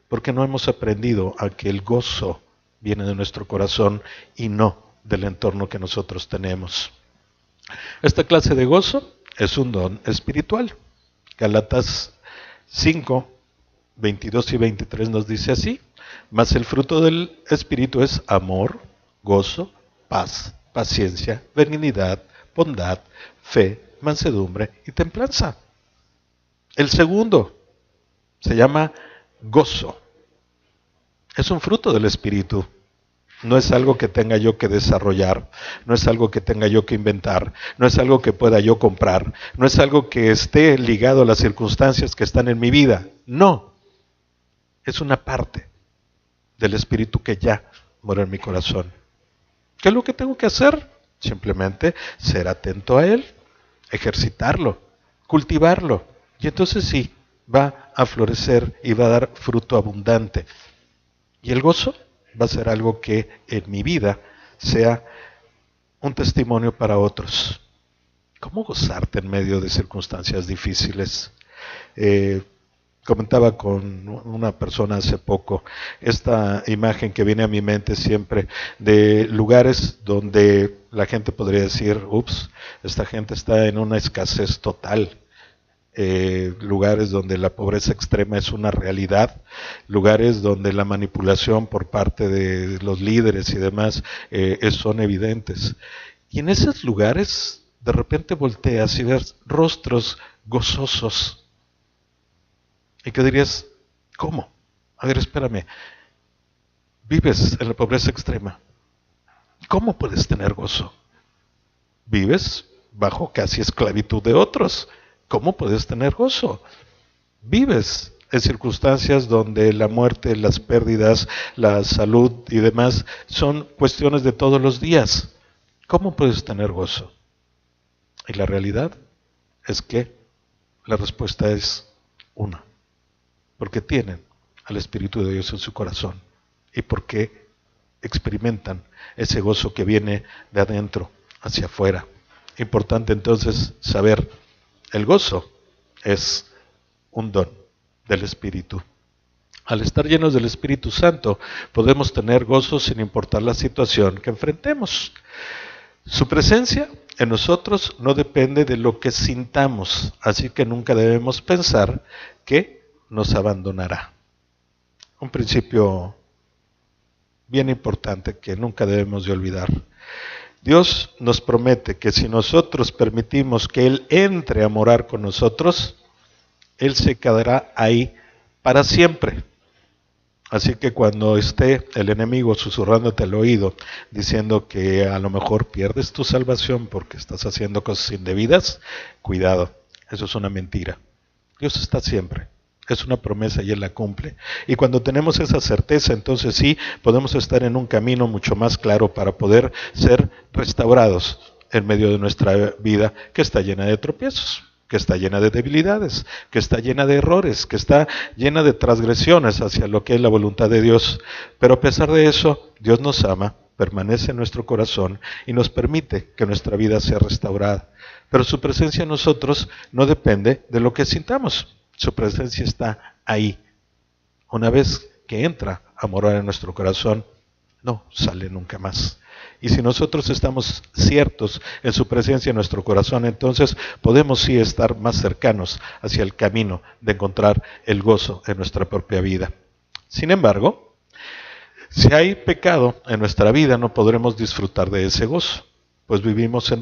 Porque no hemos aprendido a que el gozo viene de nuestro corazón y no del entorno que nosotros tenemos. Esta clase de gozo es un don espiritual. Gálatas 5, 22 y 23 nos dice así: mas el fruto del Espíritu es amor, gozo, paz, paciencia, benignidad, bondad, fe, mansedumbre y templanza. El segundo se llama gozo. Es un fruto del Espíritu. No es algo que tenga yo que desarrollar, no es algo que tenga yo que inventar, no es algo que pueda yo comprar, no es algo que esté ligado a las circunstancias que están en mi vida. No, es una parte del Espíritu que ya mora en mi corazón. ¿Qué es lo que tengo que hacer? Simplemente ser atento a Él, ejercitarlo, cultivarlo. Y entonces sí, va a florecer y va a dar fruto abundante. Y el gozo va a ser algo que en mi vida sea un testimonio para otros. ¿Cómo gozarte en medio de circunstancias difíciles? Comentaba con una persona hace poco esta imagen que viene a mi mente siempre de lugares donde la gente podría decir, ups, esta gente está en una escasez total. Lugares donde la pobreza extrema es una realidad, lugares donde la manipulación por parte de los líderes y demás son evidentes. Y en esos lugares de repente volteas y ves rostros gozosos. ¿Y qué dirías? ¿Cómo? A ver, espérame. Vives en la pobreza extrema. ¿Cómo puedes tener gozo? Vives bajo casi esclavitud de otros. ¿Cómo puedes tener gozo? Vives en circunstancias donde la muerte, las pérdidas, la salud y demás son cuestiones de todos los días. ¿Cómo puedes tener gozo? Y la realidad es que la respuesta es una. Porque tienen al Espíritu de Dios en su corazón y porque experimentan ese gozo que viene de adentro hacia afuera. Importante entonces saber, el gozo es un don del Espíritu. Al estar llenos del Espíritu Santo, podemos tener gozo sin importar la situación que enfrentemos. Su presencia en nosotros no depende de lo que sintamos, así que nunca debemos pensar que nos abandonará. Un principio bien importante que nunca debemos de olvidar. Dios nos promete que si nosotros permitimos que Él entre a morar con nosotros, Él se quedará ahí para siempre. Así que cuando esté el enemigo susurrándote al oído, diciendo que a lo mejor pierdes tu salvación porque estás haciendo cosas indebidas, cuidado, eso es una mentira. Dios está siempre Es una promesa y Él la cumple. Y cuando tenemos esa certeza, entonces sí, podemos estar en un camino mucho más claro para poder ser restaurados en medio de nuestra vida que está llena de tropiezos, que está llena de debilidades, que está llena de errores, que está llena de transgresiones hacia lo que es la voluntad de Dios. Pero a pesar de eso, Dios nos ama, permanece en nuestro corazón y nos permite que nuestra vida sea restaurada. Pero su presencia en nosotros no depende de lo que sintamos. Su presencia está ahí. Una vez que entra a morar en nuestro corazón, no sale nunca más. Y si nosotros estamos ciertos en su presencia en nuestro corazón, entonces podemos sí estar más cercanos hacia el camino de encontrar el gozo en nuestra propia vida. Sin embargo, si hay pecado en nuestra vida, no podremos disfrutar de ese gozo, pues vivimos en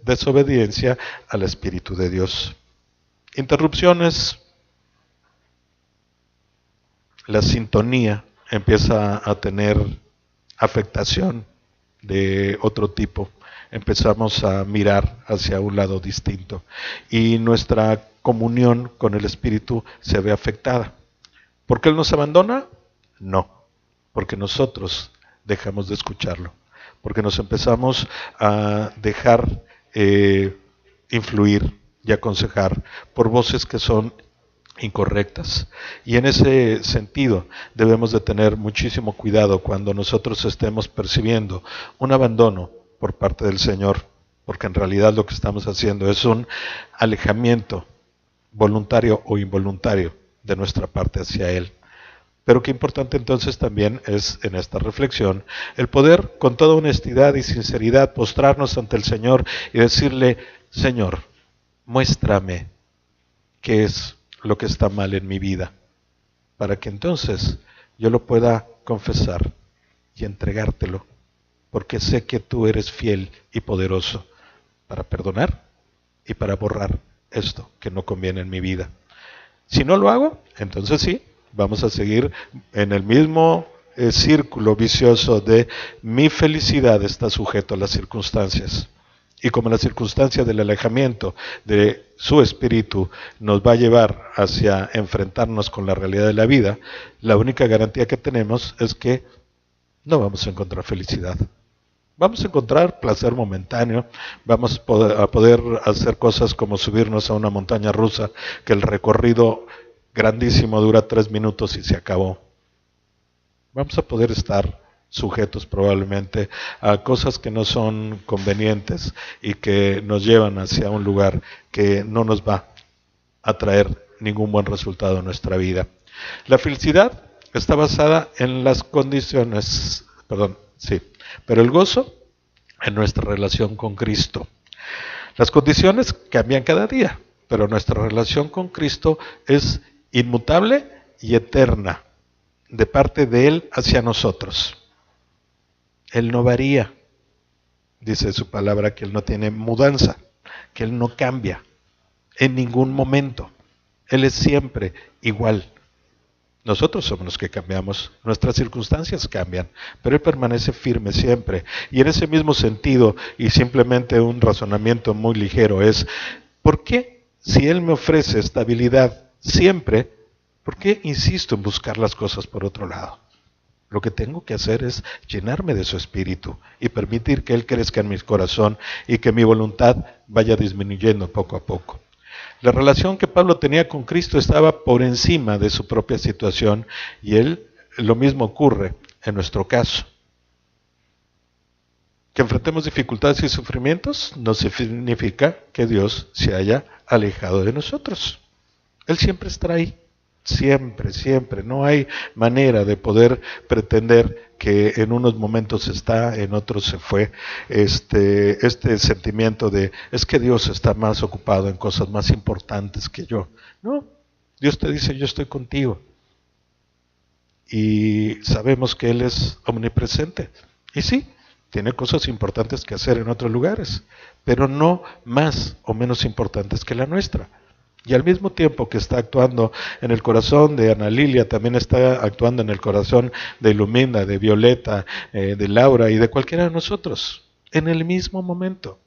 desobediencia al Espíritu de Dios. Interrupciones, la sintonía empieza a tener afectación de otro tipo. Empezamos a mirar hacia un lado distinto y nuestra comunión con el Espíritu se ve afectada. ¿Por qué Él nos abandona? No, porque nosotros dejamos de escucharlo, porque nos empezamos a dejar influir y aconsejar por voces que son incorrectas. Y en ese sentido debemos de tener muchísimo cuidado cuando nosotros estemos percibiendo un abandono por parte del Señor, porque en realidad lo que estamos haciendo es un alejamiento voluntario o involuntario de nuestra parte hacia Él. Pero qué importante entonces también es en esta reflexión el poder con toda honestidad y sinceridad postrarnos ante el Señor y decirle: Señor, muéstrame qué es lo que está mal en mi vida, para que entonces yo lo pueda confesar y entregártelo, porque sé que tú eres fiel y poderoso para perdonar y para borrar esto que no conviene en mi vida. Si no lo hago, entonces sí, vamos a seguir en el mismo círculo vicioso de mi felicidad está sujeto a las circunstancias. Y como la circunstancia del alejamiento de su espíritu nos va a llevar hacia enfrentarnos con la realidad de la vida, la única garantía que tenemos es que no vamos a encontrar felicidad. Vamos a encontrar placer momentáneo, vamos a poder hacer cosas como subirnos a una montaña rusa, que el recorrido grandísimo dura 3 minutos y se acabó. Vamos a poder estar sujetos probablemente a cosas que no son convenientes y que nos llevan hacia un lugar que no nos va a traer ningún buen resultado en nuestra vida. La felicidad está basada en las condiciones, pero el gozo en nuestra relación con Cristo. Las condiciones cambian cada día, pero nuestra relación con Cristo es inmutable y eterna, de parte de Él hacia nosotros. Él no varía, dice su palabra, que Él no tiene mudanza, que Él no cambia en ningún momento. Él es siempre igual. Nosotros somos los que cambiamos, nuestras circunstancias cambian, pero Él permanece firme siempre. Y en ese mismo sentido, y simplemente un razonamiento muy ligero, es: ¿por qué, si Él me ofrece estabilidad siempre, por qué insisto en buscar las cosas por otro lado? Lo que tengo que hacer es llenarme de su espíritu y permitir que Él crezca en mi corazón y que mi voluntad vaya disminuyendo poco a poco. La relación que Pablo tenía con Cristo estaba por encima de su propia situación, y lo mismo ocurre en nuestro caso. Que enfrentemos dificultades y sufrimientos no significa que Dios se haya alejado de nosotros. Él siempre estará ahí. Siempre, siempre. No hay manera de poder pretender que en unos momentos está, en otros se fue. Este sentimiento de: es que Dios está más ocupado en cosas más importantes que yo. No, Dios te dice: yo estoy contigo. Y sabemos que Él es omnipresente. Y sí, tiene cosas importantes que hacer en otros lugares, pero no más o menos importantes que la nuestra. Y al mismo tiempo que está actuando en el corazón de Ana Lilia, también está actuando en el corazón de Ilumina, de Violeta, de Laura y de cualquiera de nosotros. En el mismo momento,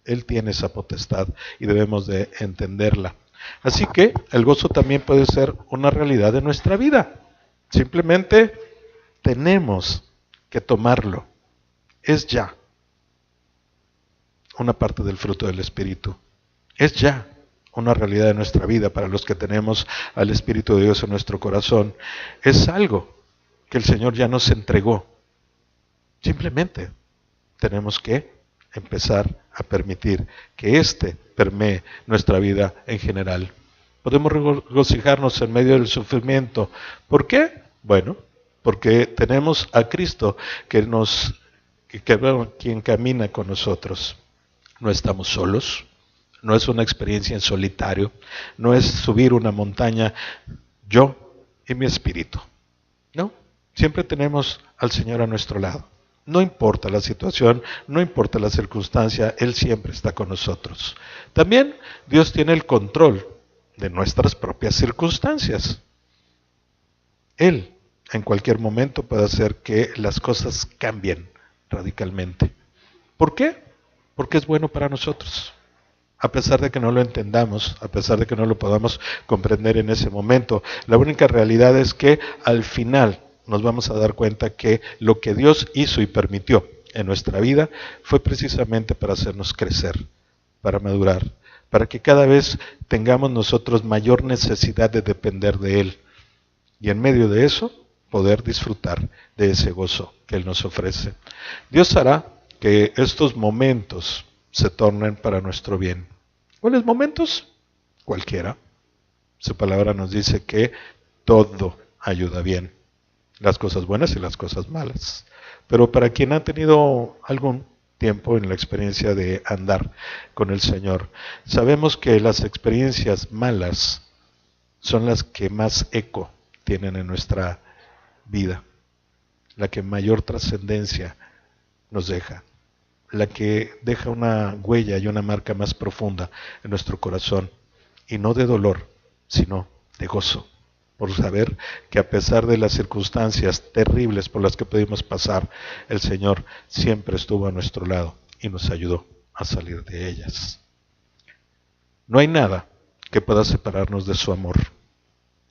Él tiene esa potestad y debemos de entenderla. Así que el gozo también puede ser una realidad de nuestra vida. Simplemente tenemos que tomarlo. Es ya una parte del fruto del Espíritu. Es ya una realidad de nuestra vida para los que tenemos al Espíritu de Dios en nuestro corazón. Es algo que el Señor ya nos entregó. Simplemente tenemos que empezar a permitir que éste permee nuestra vida en general. Podemos regocijarnos en medio del sufrimiento. ¿Por qué? Bueno, porque tenemos a Cristo quien camina con nosotros. No estamos solos, no es una experiencia en solitario, no es subir una montaña yo y mi espíritu. No, siempre tenemos al Señor a nuestro lado. No importa la situación, no importa la circunstancia, Él siempre está con nosotros. También Dios tiene el control de nuestras propias circunstancias. Él en cualquier momento puede hacer que las cosas cambien radicalmente. ¿Por qué? Porque es bueno para nosotros. A pesar de que no lo entendamos, a pesar de que no lo podamos comprender en ese momento, la única realidad es que al final nos vamos a dar cuenta que lo que Dios hizo y permitió en nuestra vida fue precisamente para hacernos crecer, para madurar, para que cada vez tengamos nosotros mayor necesidad de depender de Él. Y en medio de eso, poder disfrutar de ese gozo que Él nos ofrece. Dios hará que estos momentos se tornen para nuestro bien. ¿Cuáles momentos? Cualquiera. Su palabra nos dice que todo ayuda bien. Las cosas buenas y las cosas malas. Pero para quien ha tenido algún tiempo en la experiencia de andar con el Señor, sabemos que las experiencias malas son las que más eco tienen en nuestra vida, la que mayor trascendencia nos deja, la que deja una huella y una marca más profunda en nuestro corazón, y no de dolor, sino de gozo, por saber que a pesar de las circunstancias terribles por las que pudimos pasar, el Señor siempre estuvo a nuestro lado y nos ayudó a salir de ellas. No hay nada que pueda separarnos de su amor,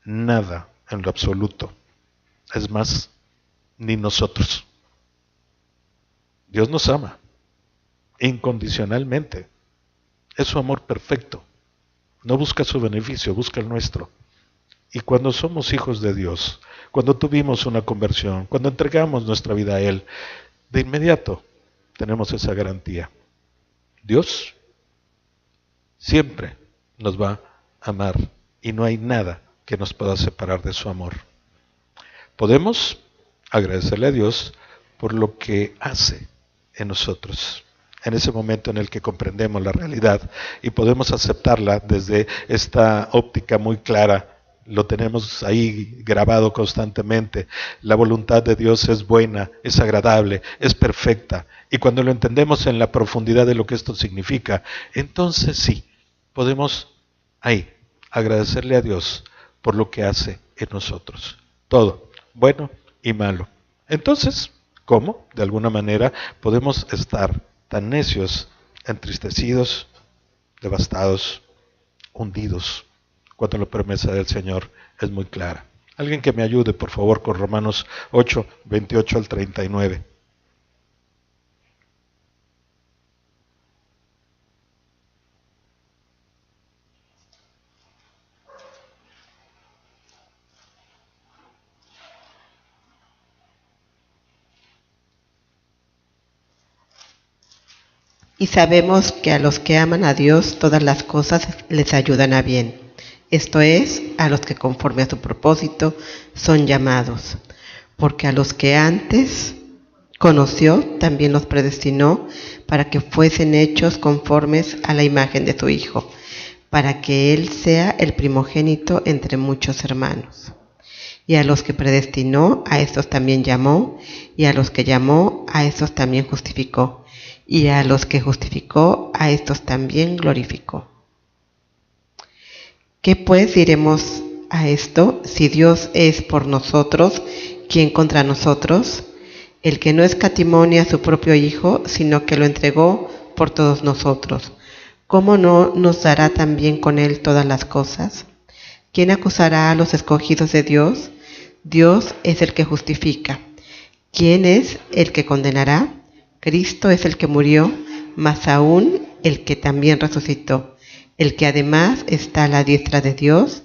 nada en lo absoluto. Es más, ni nosotros. Dios nos ama incondicionalmente. Es su amor perfecto. No busca su beneficio, busca el nuestro. Y cuando somos hijos de Dios, cuando tuvimos una conversión, cuando entregamos nuestra vida a Él, de inmediato tenemos esa garantía. Dios siempre nos va a amar y no hay nada que nos pueda separar de su amor. Podemos agradecerle a Dios por lo que hace en nosotros, en ese momento en el que comprendemos la realidad y podemos aceptarla desde esta óptica muy clara. Lo tenemos ahí grabado constantemente. La voluntad de Dios es buena, es agradable, es perfecta. Y cuando lo entendemos en la profundidad de lo que esto significa, entonces sí, podemos ahí agradecerle a Dios por lo que hace en nosotros. Todo, bueno y malo. Entonces, ¿cómo? De alguna manera podemos estar tan necios, entristecidos, devastados, hundidos, cuando la promesa del Señor es muy clara. Alguien que me ayude, por favor, con Romanos 8, 28 al 39. Y sabemos que a los que aman a Dios todas las cosas les ayudan a bien. Esto es, a los que conforme a su propósito son llamados. Porque a los que antes conoció, también los predestinó para que fuesen hechos conformes a la imagen de su Hijo, para que Él sea el primogénito entre muchos hermanos. Y a los que predestinó, a estos también llamó, y a los que llamó, a estos también justificó. Y a los que justificó, a estos también glorificó. ¿Qué pues diremos a esto? Si Dios es por nosotros, ¿quién contra nosotros? El que no escatimó a su propio Hijo, sino que lo entregó por todos nosotros. ¿cómo no nos dará también con Él todas las cosas? ¿Quién acusará a los escogidos de Dios? Dios es el que justifica. ¿Quién es el que condenará? Cristo es el que murió, más aún el que también resucitó, el que además está a la diestra de Dios,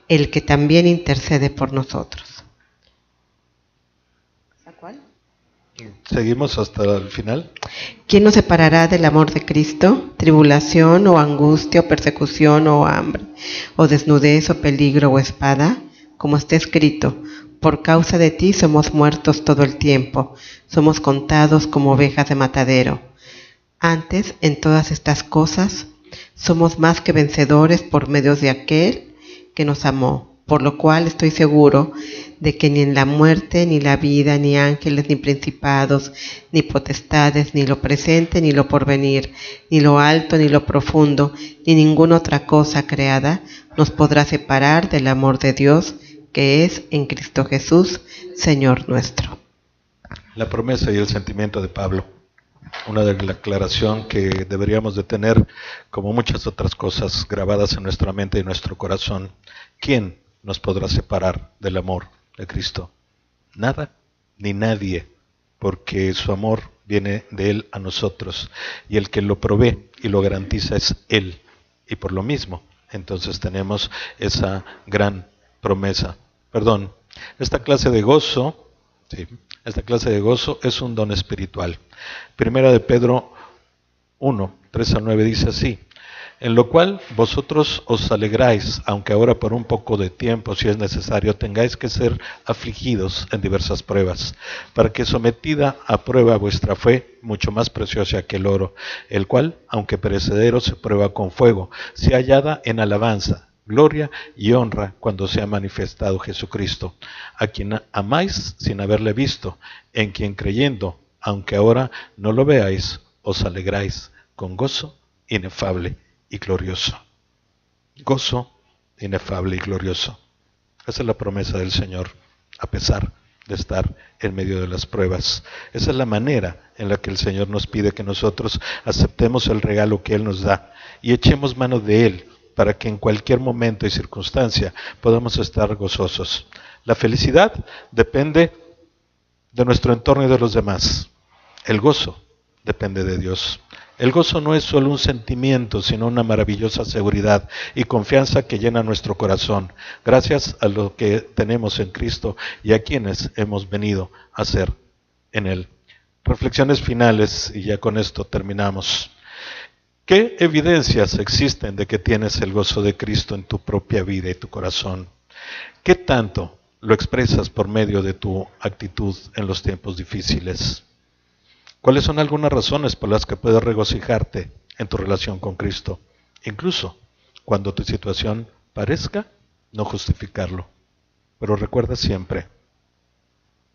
el que también intercede por nosotros. ¿A cuál? Seguimos hasta el final. ¿Quién nos separará del amor de Cristo? ¿Tribulación o angustia o persecución o hambre o desnudez o peligro o espada? Como está escrito, por causa de ti somos muertos todo el tiempo, somos contados como ovejas de matadero. Antes, en todas estas cosas, somos más que vencedores por medio de aquel que nos amó, por lo cual estoy seguro de que ni en la muerte, ni la vida, ni ángeles, ni principados, ni potestades, ni lo presente, ni lo porvenir, ni lo alto, ni lo profundo, ni ninguna otra cosa creada nos podrá separar del amor de Dios que es en Cristo Jesús, Señor nuestro. La promesa y el sentimiento de Pablo. Una declaración que deberíamos de tener, como muchas otras cosas, grabadas en nuestra mente y nuestro corazón. ¿Quién nos podrá separar del amor de Cristo? Nada ni nadie, porque su amor viene de Él a nosotros, y el que lo provee y lo garantiza es Él, y por lo mismo, entonces tenemos esa gran promesa. Esta clase de gozo, sí, esta clase de gozo es un don espiritual. Primera de Pedro 1, 3 al 9 dice así: en lo cual vosotros os alegráis, aunque ahora por un poco de tiempo, si es necesario, tengáis que ser afligidos en diversas pruebas, para que sometida a prueba vuestra fe, mucho más preciosa que el oro, el cual, aunque perecedero, se prueba con fuego, sea hallada en alabanza, gloria y honra cuando sea manifestado Jesucristo, a quien amáis sin haberle visto, en quien creyendo, aunque ahora no lo veáis, os alegráis con gozo inefable y glorioso. Gozo inefable y glorioso. Esa es la promesa del Señor, a pesar de estar en medio de las pruebas. Esa es la manera en la que el Señor nos pide que nosotros aceptemos el regalo que Él nos da y echemos mano de Él, para que en cualquier momento y circunstancia podamos estar gozosos. La felicidad depende de nuestro entorno y de los demás. El gozo depende de Dios. El gozo no es solo un sentimiento, sino una maravillosa seguridad y confianza que llena nuestro corazón, gracias a lo que tenemos en Cristo y a quienes hemos venido a ser en Él. Reflexiones finales, y ya con esto terminamos. ¿Qué evidencias existen de que tienes el gozo de Cristo en tu propia vida y tu corazón? ¿Qué tanto lo expresas por medio de tu actitud en los tiempos difíciles? ¿Cuáles son algunas razones por las que puedes regocijarte en tu relación con Cristo, incluso cuando tu situación parezca no justificarlo? Pero recuerda siempre,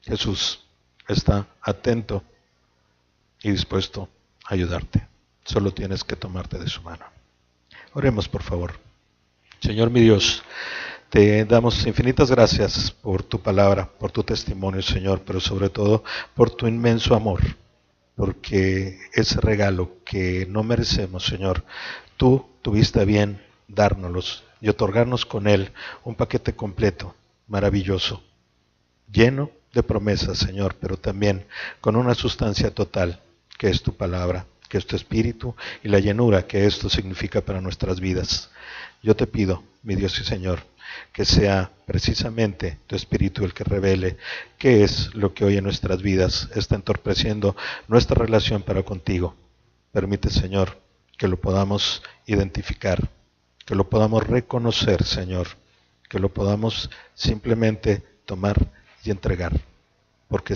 Jesús está atento y dispuesto a ayudarte. Solo tienes que tomarte de su mano. Oremos, por favor. Señor mi Dios, te damos infinitas gracias por tu palabra, por tu testimonio, Señor, pero sobre todo por tu inmenso amor, porque ese regalo que no merecemos, Señor, tú tuviste a bien dárnoslos y otorgarnos con él un paquete completo, maravilloso, lleno de promesas, Señor, pero también con una sustancia total, que es tu palabra, que es tu espíritu y la llenura que esto significa para nuestras vidas. Yo te pido, mi Dios y Señor, que sea precisamente tu espíritu el que revele qué es lo que hoy en nuestras vidas está entorpeciendo nuestra relación para contigo. Permite, Señor, que lo podamos identificar, que lo podamos reconocer, Señor, que lo podamos simplemente tomar y entregar, porque